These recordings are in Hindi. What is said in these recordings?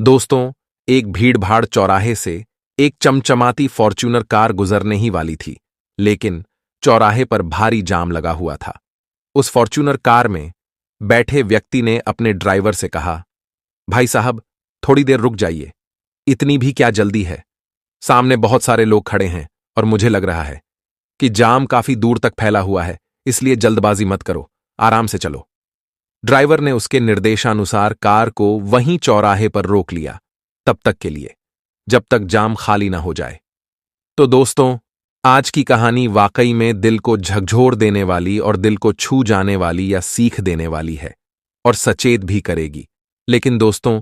दोस्तों, एक भीड़-भाड़ चौराहे से एक चमचमाती फॉर्च्यूनर कार गुजरने ही वाली थी, लेकिन चौराहे पर भारी जाम लगा हुआ था। उस फॉर्च्यूनर कार में बैठे व्यक्ति ने अपने ड्राइवर से कहा, भाई साहब, थोड़ी देर रुक जाइए। इतनी भी क्या जल्दी है? सामने बहुत सारे लोग खड़े हैं और मुझे लग रहा है कि जाम काफी दूर तक फैला हुआ है, इसलिए जल्दबाजी मत करो, आराम से चलो। ड्राइवर ने उसके निर्देशानुसार कार को वहीं चौराहे पर रोक लिया, तब तक के लिए जब तक जाम खाली ना हो जाए। तो दोस्तों, आज की कहानी वाकई में दिल को झकझोर देने वाली और दिल को छू जाने वाली या सीख देने वाली है और सचेत भी करेगी। लेकिन दोस्तों,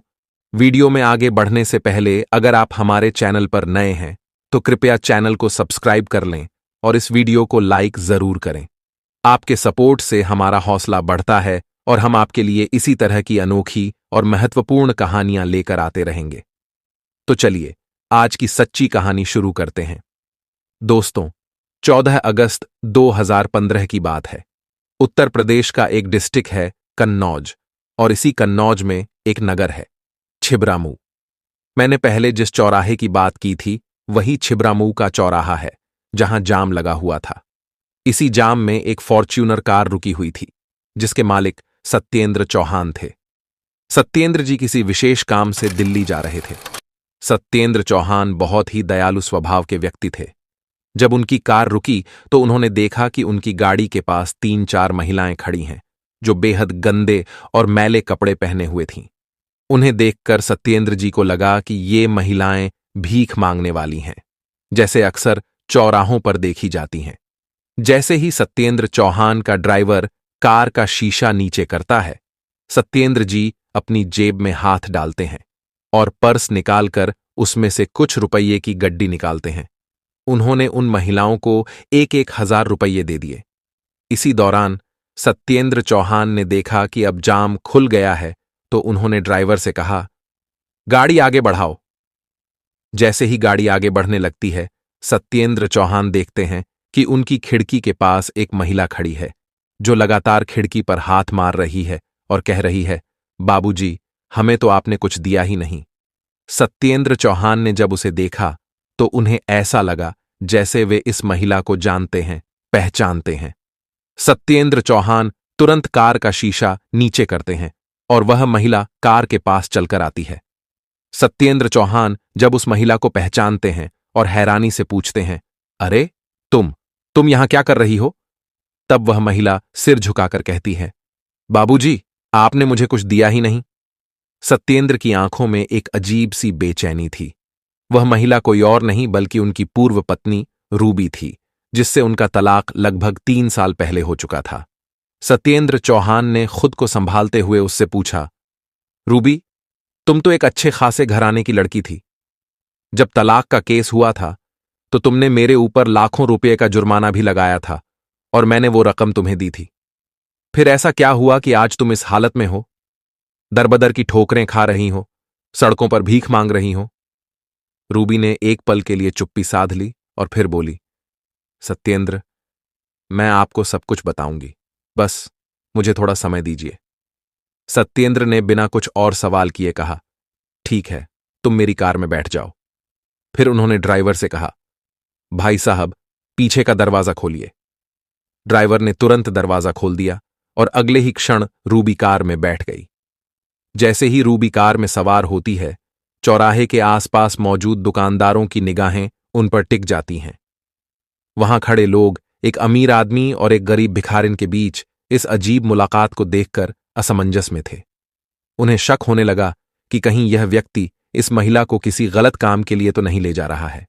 वीडियो में आगे बढ़ने से पहले अगर आप हमारे चैनल पर नए हैं तो कृपया चैनल को सब्सक्राइब कर लें और इस वीडियो को लाइक जरूर करें। आपके सपोर्ट से हमारा हौसला बढ़ता है और हम आपके लिए इसी तरह की अनोखी और महत्वपूर्ण कहानियां लेकर आते रहेंगे। तो चलिए आज की सच्ची कहानी शुरू करते हैं। दोस्तों, 14 अगस्त 2015 की बात है। उत्तर प्रदेश का एक डिस्ट्रिक्ट है कन्नौज, और इसी कन्नौज में एक नगर है छिबरामऊ। मैंने पहले जिस चौराहे की बात की थी वही छिबरामऊ का चौराहा है, जहां जाम लगा हुआ था। इसी जाम में एक फॉर्च्यूनर कार रुकी हुई थी, जिसके मालिक सत्येंद्र चौहान थे। सत्येंद्र जी किसी विशेष काम से दिल्ली जा रहे थे। सत्येंद्र चौहान बहुत ही दयालु स्वभाव के व्यक्ति थे। जब उनकी कार रुकी तो उन्होंने देखा कि उनकी गाड़ी के पास 3-4 महिलाएं खड़ी हैं, जो बेहद गंदे और मैले कपड़े पहने हुए थीं। उन्हें देखकर सत्येंद्र जी को लगा कि ये महिलाएं भीख मांगने वाली हैं, जैसे अक्सर चौराहों पर देखी जाती हैं। जैसे ही सत्येंद्र चौहान का ड्राइवर कार का शीशा नीचे करता है, सत्येंद्र जी अपनी जेब में हाथ डालते हैं और पर्स निकालकर उसमें से कुछ रुपये की गड्डी निकालते हैं। उन्होंने उन महिलाओं को 1-1 हजार रुपये दे दिए। इसी दौरान सत्येंद्र चौहान ने देखा कि अब जाम खुल गया है, तो उन्होंने ड्राइवर से कहा, गाड़ी आगे बढ़ाओ। जैसे ही गाड़ी आगे बढ़ने लगती है, सत्येंद्र चौहान देखते हैं कि उनकी खिड़की के पास एक महिला खड़ी है, जो लगातार खिड़की पर हाथ मार रही है और कह रही है, बाबूजी, हमें तो आपने कुछ दिया ही नहीं। सत्येंद्र चौहान ने जब उसे देखा तो उन्हें ऐसा लगा जैसे वे इस महिला को जानते हैं, पहचानते हैं। सत्येंद्र चौहान तुरंत कार का शीशा नीचे करते हैं और वह महिला कार के पास चलकर आती है। सत्येंद्र चौहान जब उस महिला को पहचानते हैं और हैरानी से पूछते हैं, अरे तुम यहां क्या कर रही हो? तब वह महिला सिर झुकाकर कहती है, बाबूजी, आपने मुझे कुछ दिया ही नहीं। सत्येंद्र की आंखों में एक अजीब सी बेचैनी थी। वह महिला कोई और नहीं बल्कि उनकी पूर्व पत्नी रूबी थी, जिससे उनका तलाक लगभग 3 साल पहले हो चुका था। सत्येंद्र चौहान ने खुद को संभालते हुए उससे पूछा, रूबी, तुम तो एक अच्छे खासे घराने की लड़की थी। जब तलाक का केस हुआ था तो तुमने मेरे ऊपर लाखों रुपये का जुर्माना भी लगाया था और मैंने वो रकम तुम्हें दी थी। फिर ऐसा क्या हुआ कि आज तुम इस हालत में हो? दरबदर की ठोकरें खा रही हो, सड़कों पर भीख मांग रही हो। रूबी ने एक पल के लिए चुप्पी साध ली और फिर बोली, सत्येंद्र, मैं आपको सब कुछ बताऊंगी, बस मुझे थोड़ा समय दीजिए। सत्येंद्र ने बिना कुछ और सवाल किए कहा, ठीक है, तुम मेरी कार में बैठ जाओ। फिर उन्होंने ड्राइवर से कहा, भाई साहब, पीछे का दरवाजा खोलिए। ड्राइवर ने तुरंत दरवाजा खोल दिया और अगले ही क्षण रूबी कार में बैठ गई। जैसे ही रूबी कार में सवार होती है, चौराहे के आसपास मौजूद दुकानदारों की निगाहें उन पर टिक जाती हैं। वहां खड़े लोग एक अमीर आदमी और एक गरीब भिखारिन के बीच इस अजीब मुलाकात को देखकर असमंजस में थे। उन्हें शक होने लगा कि कहीं यह व्यक्ति इस महिला को किसी गलत काम के लिए तो नहीं ले जा रहा है।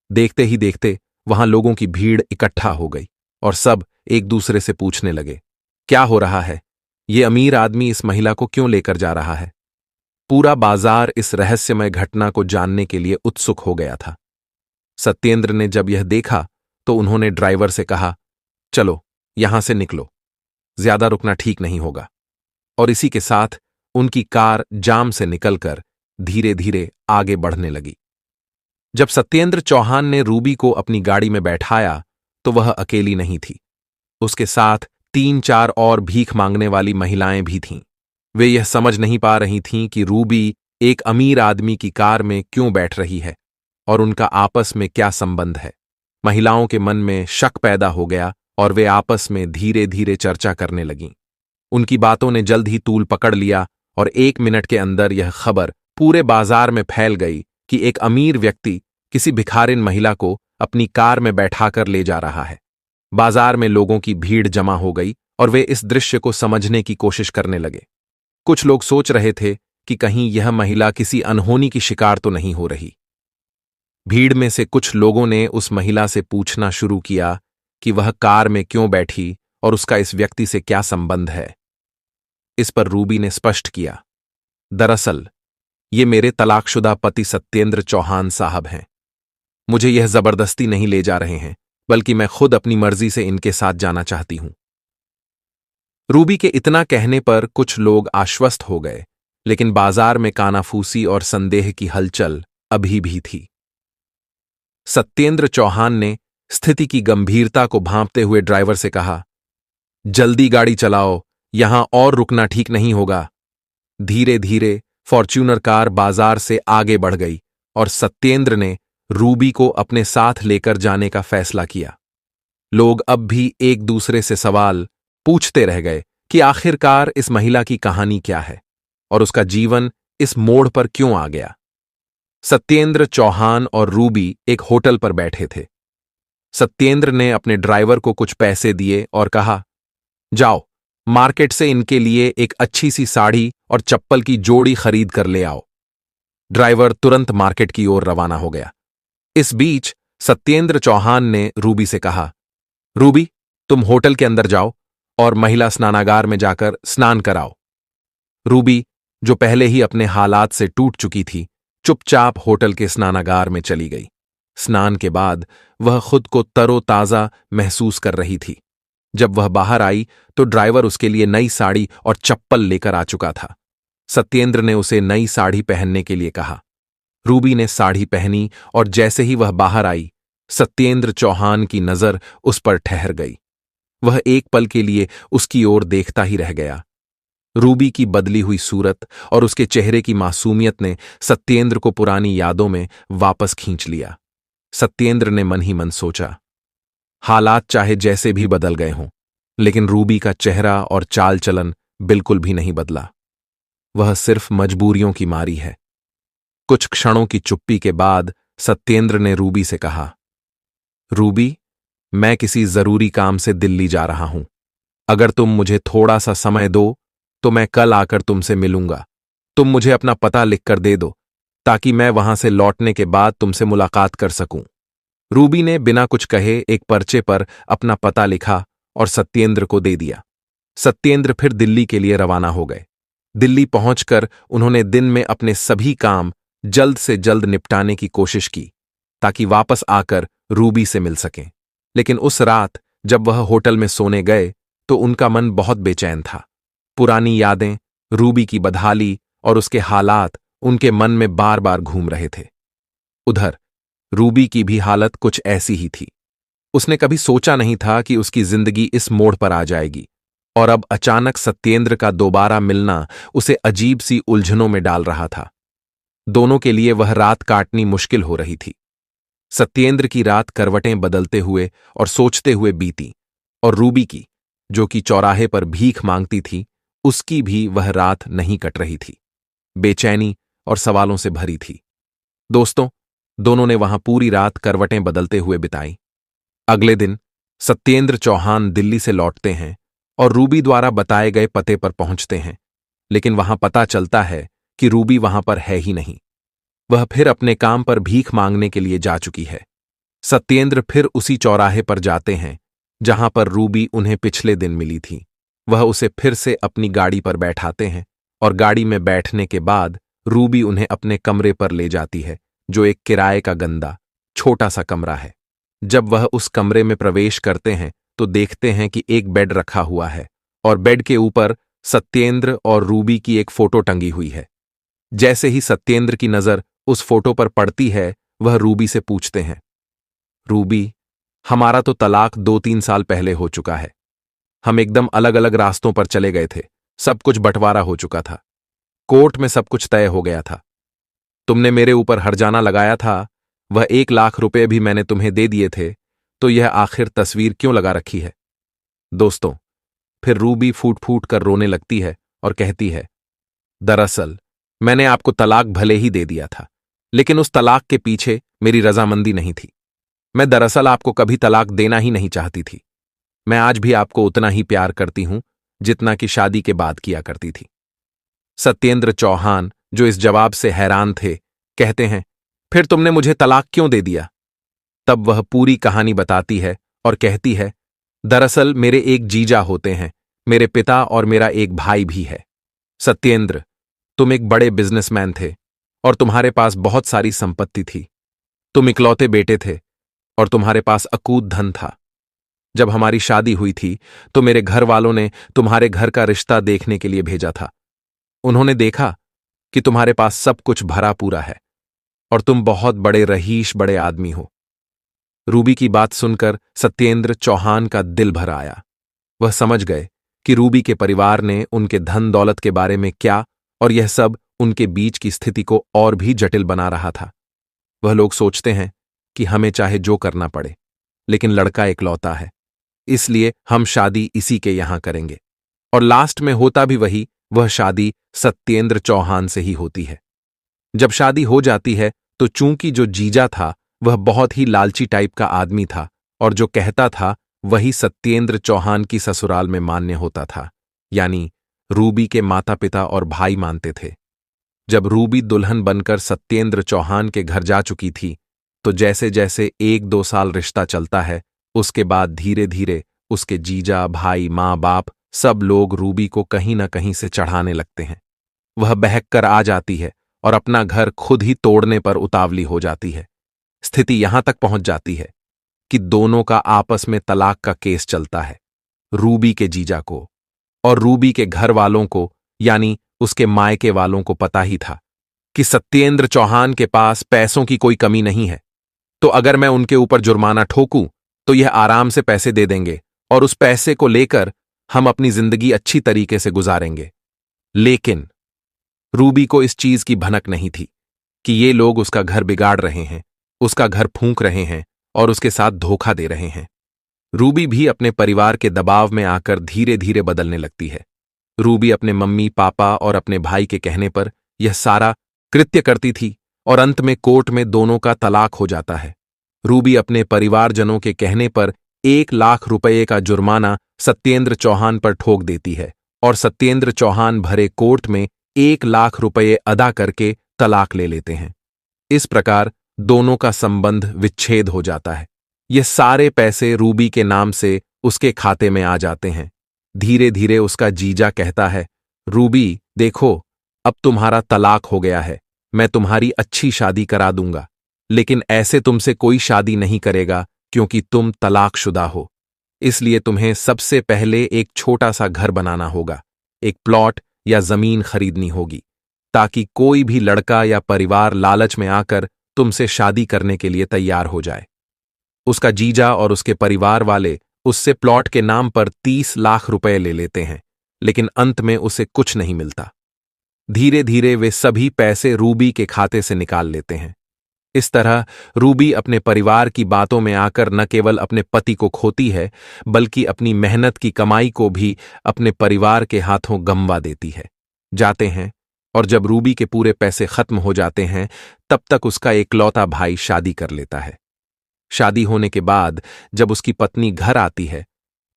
देखते ही देखते वहां लोगों की भीड़ इकट्ठा हो गई और सब एक दूसरे से पूछने लगे, क्या हो रहा है? ये अमीर आदमी इस महिला को क्यों लेकर जा रहा है? पूरा बाजार इस रहस्यमय घटना को जानने के लिए उत्सुक हो गया था। सत्येंद्र ने जब यह देखा तो उन्होंने ड्राइवर से कहा, चलो यहां से निकलो, ज्यादा रुकना ठीक नहीं होगा। और इसी के साथ उनकी कार जाम से निकलकर धीरे धीरे आगे बढ़ने लगी। जब सत्येंद्र चौहान ने रूबी को अपनी गाड़ी में बैठाया तो वह अकेली नहीं थी। उसके साथ 3-4 और भीख मांगने वाली महिलाएं भी थीं। वे यह समझ नहीं पा रही थीं कि रूबी एक अमीर आदमी की कार में क्यों बैठ रही है और उनका आपस में क्या संबंध है। महिलाओं के मन में शक पैदा हो गया और वे आपस में धीरे धीरे चर्चा करने लगीं। उनकी बातों ने जल्द ही तूल पकड़ लिया और 1 मिनट के अंदर यह खबर पूरे बाजार में फैल गई कि एक अमीर व्यक्ति किसी भिखारिन महिला को अपनी कार में बैठाकर ले जा रहा है। बाजार में लोगों की भीड़ जमा हो गई और वे इस दृश्य को समझने की कोशिश करने लगे। कुछ लोग सोच रहे थे कि कहीं यह महिला किसी अनहोनी की शिकार तो नहीं हो रही। भीड़ में से कुछ लोगों ने उस महिला से पूछना शुरू किया कि वह कार में क्यों बैठी और उसका इस व्यक्ति से क्या संबंध है। इस पर रूबी ने स्पष्ट किया, दरअसल ये मेरे तलाकशुदा पति सत्येंद्र चौहान साहब हैं। मुझे यह जबरदस्ती नहीं ले जा रहे हैं, बल्कि मैं खुद अपनी मर्जी से इनके साथ जाना चाहती हूं। रूबी के इतना कहने पर कुछ लोग आश्वस्त हो गए, लेकिन बाजार में कानाफूसी और संदेह की हलचल अभी भी थी। सत्येंद्र चौहान ने स्थिति की गंभीरता को भांपते हुए ड्राइवर से कहा, जल्दी गाड़ी चलाओ, यहां और रुकना ठीक नहीं होगा। धीरे धीरे फॉर्च्यूनर कार बाजार से आगे बढ़ गई और सत्येंद्र ने रूबी को अपने साथ लेकर जाने का फैसला किया। लोग अब भी एक दूसरे से सवाल पूछते रह गए कि आखिरकार इस महिला की कहानी क्या है और उसका जीवन इस मोड़ पर क्यों आ गया। सत्येंद्र चौहान और रूबी एक होटल पर बैठे थे। सत्येंद्र ने अपने ड्राइवर को कुछ पैसे दिए और कहा, जाओ मार्केट से इनके लिए एक अच्छी सी साड़ी और चप्पल की जोड़ी खरीद कर ले आओ। ड्राइवर तुरंत मार्केट की ओर रवाना हो गया। इस बीच सत्येंद्र चौहान ने रूबी से कहा, रूबी तुम होटल के अंदर जाओ और महिला स्नानागार में जाकर स्नान कराओ। रूबी, जो पहले ही अपने हालात से टूट चुकी थी, चुपचाप होटल के स्नानागार में चली गई। स्नान के बाद वह खुद को तरोताजा महसूस कर रही थी। जब वह बाहर आई तो ड्राइवर उसके लिए नई साड़ी और चप्पल लेकर आ चुका था। सत्येंद्र ने उसे नई साड़ी पहनने के लिए कहा। रूबी ने साड़ी पहनी और जैसे ही वह बाहर आई, सत्येंद्र चौहान की नजर उस पर ठहर गई। वह एक पल के लिए उसकी ओर देखता ही रह गया। रूबी की बदली हुई सूरत और उसके चेहरे की मासूमियत ने सत्येंद्र को पुरानी यादों में वापस खींच लिया। सत्येंद्र ने मन ही मन सोचा, हालात चाहे जैसे भी बदल गए हों, लेकिन रूबी का चेहरा और चाल चलन बिल्कुल भी नहीं बदला। वह सिर्फ मजबूरियों की मारी है। कुछ क्षणों की चुप्पी के बाद सत्येंद्र ने रूबी से कहा, रूबी, मैं किसी जरूरी काम से दिल्ली जा रहा हूं। अगर तुम मुझे थोड़ा सा समय दो तो मैं कल आकर तुमसे मिलूंगा। तुम मुझे अपना पता लिखकर दे दो ताकि मैं वहां से लौटने के बाद तुमसे मुलाकात कर सकूं। रूबी ने बिना कुछ कहे एक पर्चे पर अपना पता लिखा और सत्येंद्र को दे दिया। सत्येंद्र फिर दिल्ली के लिए रवाना हो गए। दिल्ली पहुंचकर उन्होंने दिन में अपने सभी काम जल्द से जल्द निपटाने की कोशिश की ताकि वापस आकर रूबी से मिल सकें। लेकिन उस रात जब वह होटल में सोने गए तो उनका मन बहुत बेचैन था। पुरानी यादें, रूबी की बदहाली और उसके हालात उनके मन में बार बार घूम रहे थे। उधर रूबी की भी हालत कुछ ऐसी ही थी। उसने कभी सोचा नहीं था कि उसकी जिंदगी इस मोड़ पर आ जाएगी और अब अचानक सत्येंद्र का दोबारा मिलना उसे अजीब सी उलझनों में डाल रहा था। दोनों के लिए वह रात काटनी मुश्किल हो रही थी। सत्येंद्र की रात करवटें बदलते हुए और सोचते हुए बीती, और रूबी की, जो कि चौराहे पर भीख मांगती थी, उसकी भी वह रात नहीं कट रही थी। बेचैनी और सवालों से भरी थी। दोस्तों, दोनों ने वहां पूरी रात करवटें बदलते हुए बिताई। अगले दिन सत्येंद्र चौहान दिल्ली से लौटते हैं और रूबी द्वारा बताए गए पते पर पहुंचते हैं, लेकिन वहां पता चलता है कि रूबी वहां पर है ही नहीं। वह फिर अपने काम पर भीख मांगने के लिए जा चुकी है। सत्येंद्र फिर उसी चौराहे पर जाते हैं जहां पर रूबी उन्हें पिछले दिन मिली थी। वह उसे फिर से अपनी गाड़ी पर बैठाते हैं और गाड़ी में बैठने के बाद रूबी उन्हें अपने कमरे पर ले जाती है, जो एक किराए का गंदा छोटा सा कमरा है। जब वह उस कमरे में प्रवेश करते हैं तो देखते हैं कि एक बेड रखा हुआ है और बेड के ऊपर सत्येंद्र और रूबी की एक फोटो टंगी हुई है। जैसे ही सत्येंद्र की नजर उस फोटो पर पड़ती है, वह रूबी से पूछते हैं, रूबी, हमारा तो तलाक 2-3 साल पहले हो चुका है। हम एकदम अलग अलग रास्तों पर चले गए थे। सब कुछ बंटवारा हो चुका था। कोर्ट में सब कुछ तय हो गया था। तुमने मेरे ऊपर हर्जाना लगाया था, वह 1 लाख रुपए भी मैंने तुम्हें दे दिए थे, तो यह आखिर तस्वीर क्यों लगा रखी है? दोस्तों, फिर रूबी फूट फूट कर रोने लगती है और कहती है, दरअसल मैंने आपको तलाक भले ही दे दिया था, लेकिन उस तलाक के पीछे मेरी रजामंदी नहीं थी। मैं दरअसल आपको कभी तलाक देना ही नहीं चाहती थी। मैं आज भी आपको उतना ही प्यार करती हूं जितना कि शादी के बाद किया करती थी। सत्येंद्र चौहान, जो इस जवाब से हैरान थे, कहते हैं, फिर तुमने मुझे तलाक क्यों दे दिया? तब वह पूरी कहानी बताती है और कहती है, दरअसल मेरे एक जीजा होते हैं, मेरे पिता और मेरा एक भाई भी है। सत्येंद्र, तुम एक बड़े बिजनेसमैन थे और तुम्हारे पास बहुत सारी संपत्ति थी। तुम इकलौते बेटे थे और तुम्हारे पास अकूत धन था। जब हमारी शादी हुई थी तो मेरे घर वालों ने तुम्हारे घर का रिश्ता देखने के लिए भेजा था। उन्होंने देखा कि तुम्हारे पास सब कुछ भरा पूरा है और तुम बहुत बड़े रहीश, बड़े आदमी हो। रूबी की बात सुनकर सत्येंद्र चौहान का दिल भर आया। वह समझ गए कि रूबी के परिवार ने उनके धन दौलत के बारे में क्या, और यह सब उनके बीच की स्थिति को और भी जटिल बना रहा था। वह लोग सोचते हैं कि हमें चाहे जो करना पड़े, लेकिन लड़का इकलौता है, इसलिए हम शादी इसी के यहां करेंगे। और लास्ट में होता भी वही, वह शादी सत्येंद्र चौहान से ही होती है। जब शादी हो जाती है तो चूंकि जो जीजा था वह बहुत ही लालची टाइप का आदमी था और जो कहता था वही सत्येंद्र चौहान की ससुराल में मान्य होता था, यानी रूबी के माता पिता और भाई मानते थे। जब रूबी दुल्हन बनकर सत्येंद्र चौहान के घर जा चुकी थी तो जैसे जैसे 1-2 साल रिश्ता चलता है, उसके बाद धीरे धीरे उसके जीजा, भाई, माँ बाप सब लोग रूबी को कहीं न कहीं से चढ़ाने लगते हैं। वह बहक कर आ जाती है और अपना घर खुद ही तोड़ने पर उतावली हो जाती है। स्थिति यहां तक पहुंच जाती है कि दोनों का आपस में तलाक का केस चलता है। रूबी के जीजा को और रूबी के घर वालों को, यानी उसके मायके वालों को पता ही था कि सत्येंद्र चौहान के पास पैसों की कोई कमी नहीं है, तो अगर मैं उनके ऊपर जुर्माना ठोकूं तो यह आराम से पैसे दे देंगे और उस पैसे को लेकर हम अपनी जिंदगी अच्छी तरीके से गुजारेंगे। लेकिन रूबी को इस चीज की भनक नहीं थी कि ये लोग उसका घर बिगाड़ रहे हैं, उसका घर फूंक रहे हैं और उसके साथ धोखा दे रहे हैं। रूबी भी अपने परिवार के दबाव में आकर धीरे धीरे बदलने लगती है। रूबी अपने मम्मी पापा और अपने भाई के कहने पर यह सारा कृत्य करती थी और अंत में कोर्ट में दोनों का तलाक हो जाता है। रूबी अपने परिवारजनों के कहने पर 1 लाख रुपए का जुर्माना सत्येंद्र चौहान पर ठोक देती है और सत्येंद्र चौहान भरे कोर्ट में 1 लाख रुपए अदा करके तलाक ले लेते हैं। इस प्रकार दोनों का संबंध विच्छेद हो जाता है। ये सारे पैसे रूबी के नाम से उसके खाते में आ जाते हैं। धीरे धीरे उसका जीजा कहता है, रूबी देखो, अब तुम्हारा तलाक हो गया है, मैं तुम्हारी अच्छी शादी करा दूंगा, लेकिन ऐसे तुमसे कोई शादी नहीं करेगा क्योंकि तुम तलाकशुदा हो। इसलिए तुम्हें सबसे पहले एक छोटा सा घर बनाना होगा, एक प्लॉट या जमीन खरीदनी होगी, ताकि कोई भी लड़का या परिवार लालच में आकर तुमसे शादी करने के लिए तैयार हो जाए। उसका जीजा और उसके परिवार वाले उससे प्लॉट के नाम पर 30 लाख रुपए ले लेते हैं, लेकिन अंत में उसे कुछ नहीं मिलता। धीरे धीरे वे सभी पैसे रूबी के खाते से निकाल लेते हैं। इस तरह रूबी अपने परिवार की बातों में आकर न केवल अपने पति को खोती है, बल्कि अपनी मेहनत की कमाई को भी अपने परिवार के हाथों गंवा देती है। जाते हैं और जब रूबी के पूरे पैसे खत्म हो जाते हैं, तब तक उसका एकलौता भाई शादी कर लेता है। शादी होने के बाद जब उसकी पत्नी घर आती है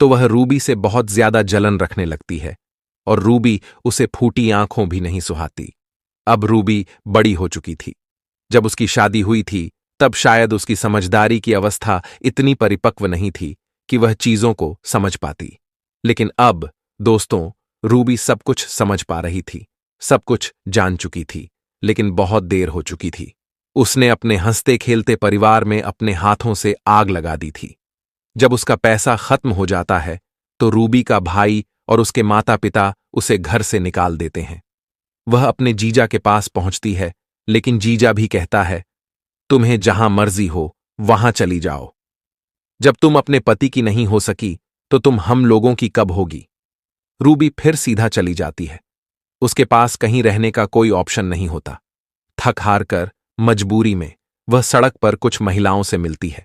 तो वह रूबी से बहुत ज्यादा जलन रखने लगती है और रूबी उसे फूटी आंखों भी नहीं सुहाती। अब रूबी बड़ी हो चुकी थी। जब उसकी शादी हुई थी तब शायद उसकी समझदारी की अवस्था इतनी परिपक्व नहीं थी कि वह चीजों को समझ पाती। लेकिन अब दोस्तों, रूबी सब कुछ समझ पा रही थी, सब कुछ जान चुकी थी, लेकिन बहुत देर हो चुकी थी। उसने अपने हंसते खेलते परिवार में अपने हाथों से आग लगा दी थी। जब उसका पैसा खत्म हो जाता है तो रूबी का भाई और उसके माता पिता उसे घर से निकाल देते हैं। वह अपने जीजा के पास पहुंचती है, लेकिन जीजा भी कहता है, तुम्हें जहां मर्जी हो वहां चली जाओ। जब तुम अपने पति की नहीं हो सकी तो तुम हम लोगों की कब होगी। रूबी फिर सीधा चली जाती है। उसके पास कहीं रहने का कोई ऑप्शन नहीं होता। थक हार कर मजबूरी में वह सड़क पर कुछ महिलाओं से मिलती है।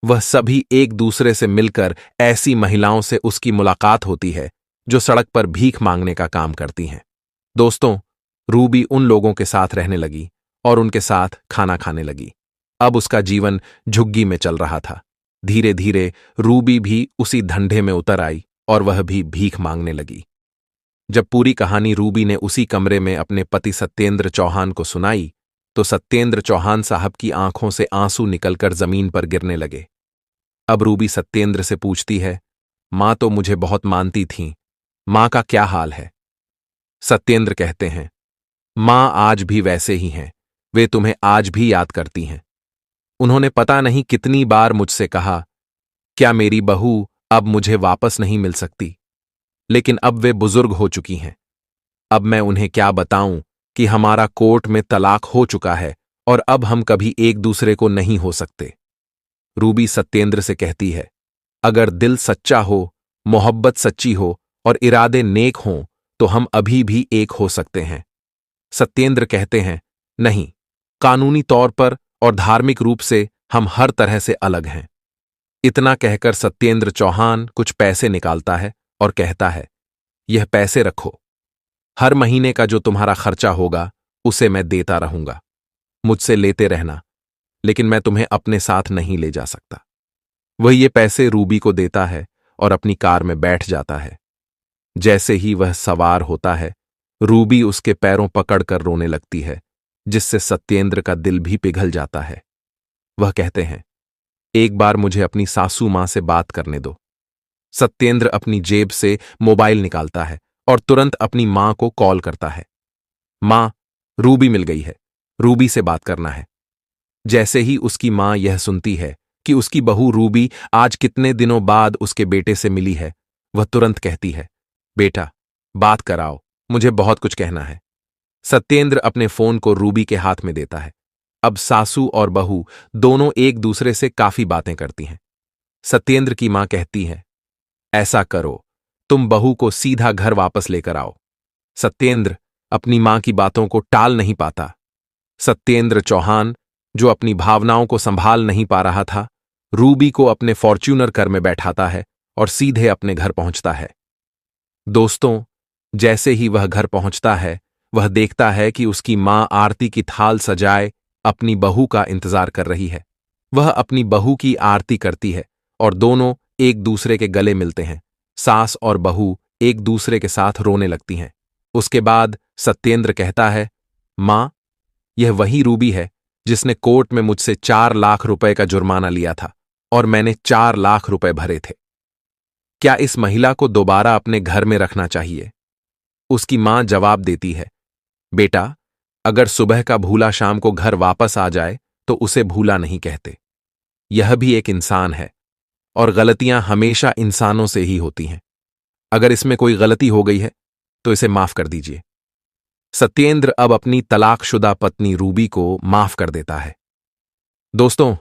वह सभी एक दूसरे से मिलकर ऐसी महिलाओं से उसकी मुलाकात होती है जो सड़क पर भीख मांगने का काम करती हैं। दोस्तों, रूबी उन लोगों के साथ रहने लगी और उनके साथ खाना खाने लगी। अब उसका जीवन झुग्गी में चल रहा था। धीरे धीरे रूबी भी उसी धंधे में उतर आई और वह भी भीख मांगने लगी। जब पूरी कहानी रूबी ने उसी कमरे में अपने पति सत्येंद्र चौहान को सुनाई तो सत्येंद्र चौहान साहब की आंखों से आंसू निकलकर जमीन पर गिरने लगे। अब रूबी सत्येंद्र से पूछती है, मां तो मुझे बहुत मानती थीं, मां का क्या हाल है? सत्येंद्र कहते हैं, मां आज भी वैसे ही हैं, वे तुम्हें आज भी याद करती हैं। उन्होंने पता नहीं कितनी बार मुझसे कहा, क्या मेरी बहू अब मुझे वापस नहीं मिल सकती? लेकिन अब वे बुजुर्ग हो चुकी हैं। अब मैं उन्हें क्या बताऊं कि हमारा कोर्ट में तलाक हो चुका है और अब हम कभी एक दूसरे को नहीं हो सकते। रूबी सत्येंद्र से कहती है, अगर दिल सच्चा हो, मोहब्बत सच्ची हो और इरादे नेक हों तो हम अभी भी एक हो सकते हैं। सत्येंद्र कहते हैं, नहीं, कानूनी तौर पर और धार्मिक रूप से हम हर तरह से अलग हैं। इतना कहकर सत्येंद्र चौहान कुछ पैसे निकालता है और कहता है, यह पैसे रखो, हर महीने का जो तुम्हारा खर्चा होगा उसे मैं देता रहूंगा। मुझसे लेते रहना, लेकिन मैं तुम्हें अपने साथ नहीं ले जा सकता। वह ये पैसे रूबी को देता है और अपनी कार में बैठ जाता है। जैसे ही वह सवार होता है, रूबी उसके पैरों पकड़कर रोने लगती है, जिससे सत्येंद्र का दिल भी पिघल जाता है। वह कहते हैं, एक बार मुझे अपनी सासू मां से बात करने दो। सत्येंद्र अपनी जेब से मोबाइल निकालता है और तुरंत अपनी मां को कॉल करता है। मां, रूबी मिल गई है, रूबी से बात करना है। जैसे ही उसकी मां यह सुनती है कि उसकी बहू रूबी आज कितने दिनों बाद उसके बेटे से मिली है, वह तुरंत कहती है, बेटा, बात कराओ, मुझे बहुत कुछ कहना है। सत्येंद्र अपने फोन को रूबी के हाथ में देता है। अब सासू और बहू दोनों एक दूसरे से काफी बातें करती हैं। सत्येंद्र की मां कहती है, ऐसा करो, तुम बहू को सीधा घर वापस लेकर आओ। सत्येंद्र अपनी मां की बातों को टाल नहीं पाता। सत्येंद्र चौहान, जो अपनी भावनाओं को संभाल नहीं पा रहा था, रूबी को अपने फॉर्च्यूनर कार में बैठाता है और सीधे अपने घर पहुंचता है। दोस्तों, जैसे ही वह घर पहुंचता है, वह देखता है कि उसकी मां आरती की थाल सजाए अपनी बहू का इंतजार कर रही है। वह अपनी बहू की आरती करती है और दोनों एक दूसरे के गले मिलते हैं। सास और बहू एक दूसरे के साथ रोने लगती हैं। उसके बाद सत्येंद्र कहता है, मां, यह वही रूबी है जिसने कोर्ट में मुझसे 4 लाख रुपए का जुर्माना लिया था और मैंने 4 लाख रुपए भरे थे। क्या इस महिला को दोबारा अपने घर में रखना चाहिए? उसकी मां जवाब देती है, बेटा, अगर सुबह का भूला शाम को घर वापस आ जाए तो उसे भूला नहीं कहते। यह भी एक इंसान है और गलतियां हमेशा इंसानों से ही होती हैं। अगर इसमें कोई गलती हो गई है तो इसे माफ कर दीजिए। सत्येंद्र अब अपनी तलाकशुदा पत्नी रूबी को माफ कर देता है। दोस्तों,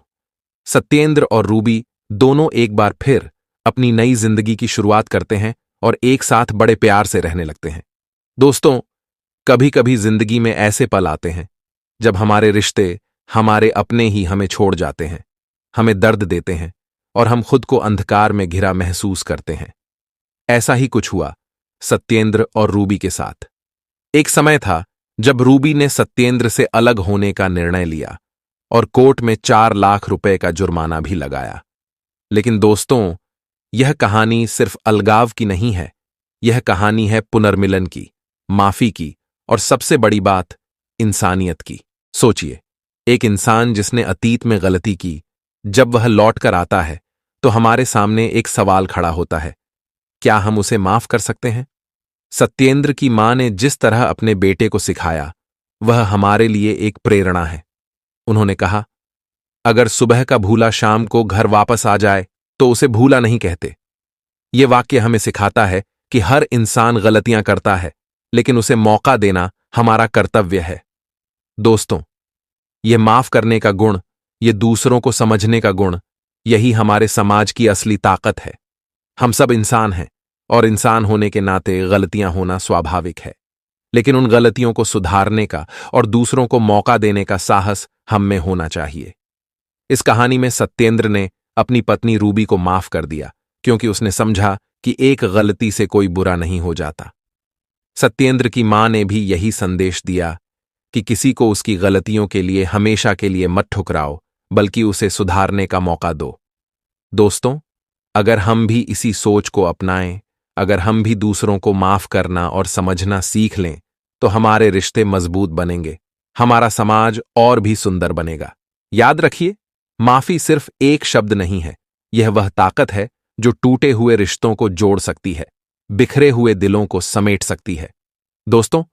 सत्येंद्र और रूबी दोनों एक बार फिर अपनी नई जिंदगी की शुरुआत करते हैं और एक साथ बड़े प्यार से रहने लगते हैं। दोस्तों, कभी कभी जिंदगी में ऐसे पल आते हैं जब हमारे रिश्ते, हमारे अपने ही हमें छोड़ जाते हैं, हमें दर्द देते हैं और हम खुद को अंधकार में घिरा महसूस करते हैं। ऐसा ही कुछ हुआ सत्येंद्र और रूबी के साथ। एक समय था जब रूबी ने सत्येंद्र से अलग होने का निर्णय लिया और कोर्ट में 4 लाख रुपए का जुर्माना भी लगाया। लेकिन दोस्तों, यह कहानी सिर्फ अलगाव की नहीं है, यह कहानी है पुनर्मिलन की, माफी की और सबसे बड़ी बात, इंसानियत की। सोचिए, एक इंसान जिसने अतीत में गलती की, जब वह लौट कर आता है तो हमारे सामने एक सवाल खड़ा होता है, क्या हम उसे माफ कर सकते हैं? सत्येंद्र की मां ने जिस तरह अपने बेटे को सिखाया, वह हमारे लिए एक प्रेरणा है। उन्होंने कहा, अगर सुबह का भूला शाम को घर वापस आ जाए तो उसे भूला नहीं कहते। यह वाक्य हमें सिखाता है कि हर इंसान गलतियां करता है, लेकिन उसे मौका देना हमारा कर्तव्य है। दोस्तों, यह माफ करने का गुण, यह दूसरों को समझने का गुण, यही हमारे समाज की असली ताकत है। हम सब इंसान हैं और इंसान होने के नाते गलतियां होना स्वाभाविक है। लेकिन उन गलतियों को सुधारने का और दूसरों को मौका देने का साहस हम में होना चाहिए। इस कहानी में सत्येंद्र ने अपनी पत्नी रूबी को माफ कर दिया क्योंकि उसने समझा कि एक गलती से कोई बुरा नहीं हो जाता। सत्येंद्र की मां ने भी यही संदेश दिया कि किसी को उसकी गलतियों के लिए हमेशा के लिए मत ठुकराओ, बल्कि उसे सुधारने का मौका दो। दोस्तों, अगर हम भी इसी सोच को अपनाएं, अगर हम भी दूसरों को माफ करना और समझना सीख लें, तो हमारे रिश्ते मजबूत बनेंगे, हमारा समाज और भी सुंदर बनेगा। याद रखिए, माफी सिर्फ एक शब्द नहीं है, यह वह ताकत है जो टूटे हुए रिश्तों को जोड़ सकती है, बिखरे हुए दिलों को समेट सकती है। दोस्तों,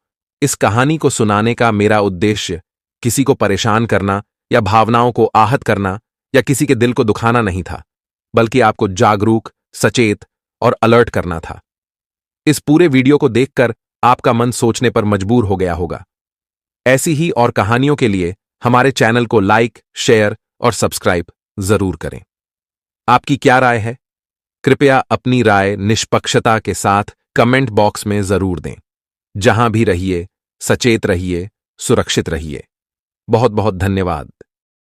इस कहानी को सुनाने का मेरा उद्देश्य किसी को परेशान करना या भावनाओं को आहत करना या किसी के दिल को दुखाना नहीं था, बल्कि आपको जागरूक, सचेत और अलर्ट करना था। इस पूरे वीडियो को देखकर आपका मन सोचने पर मजबूर हो गया होगा। ऐसी ही और कहानियों के लिए हमारे चैनल को लाइक, शेयर और सब्सक्राइब जरूर करें। आपकी क्या राय है? कृपया अपनी राय निष्पक्षता के साथ कमेंट बॉक्स में जरूर दें। जहां भी रहिए, सचेत रहिए, सुरक्षित रहिए। बहुत बहुत धन्यवाद।